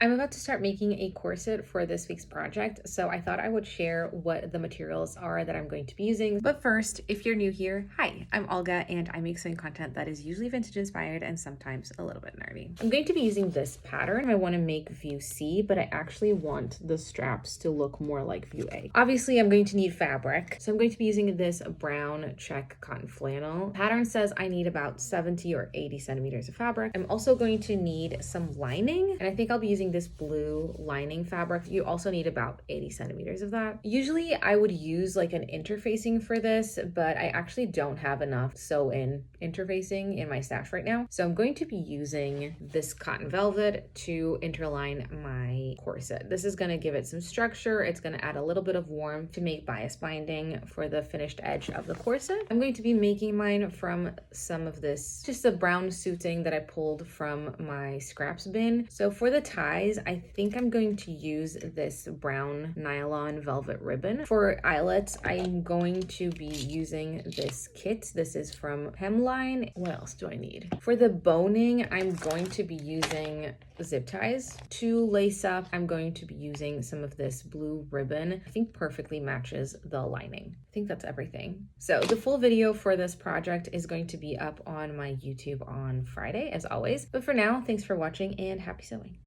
I'm about to start making a corset for this week's project, so I thought I would share what the materials are that I'm going to be using. But first, if you're new here, hi, I'm Olga and I make sewing content that is usually vintage inspired and sometimes a little bit nerdy. I'm going to be using this pattern. I want to make view C, but I actually want the straps to look more like view A. Obviously, I'm going to need fabric, so I'm going to be using this brown check cotton flannel. The pattern says I need about 70 or 80 centimeters of fabric. I'm also going to need some lining, and I think I'll be using this blue lining fabric. You also need about 80 centimeters of that. Usually I would use like an interfacing for this, but I actually don't have enough sew-in interfacing in my stash right now. So I'm going to be using this cotton velvet to interline my corset. This is going to give it some structure. It's going to add a little bit of warmth to make bias binding for the finished edge of the corset. I'm going to be making mine from some of this, just a brown suiting that I pulled from my scraps bin. So for the ties, I think I'm going to use this brown nylon velvet ribbon. For eyelets, I'm going to be using this kit. This is from Hemline. What else do I need? For the boning, I'm going to be using zip ties. To lace up, I'm going to be using some of this blue ribbon. I think perfectly matches the lining. I think that's everything. So the full video for this project is going to be up on my YouTube on Friday, as always. But for now, thanks for watching and happy sewing.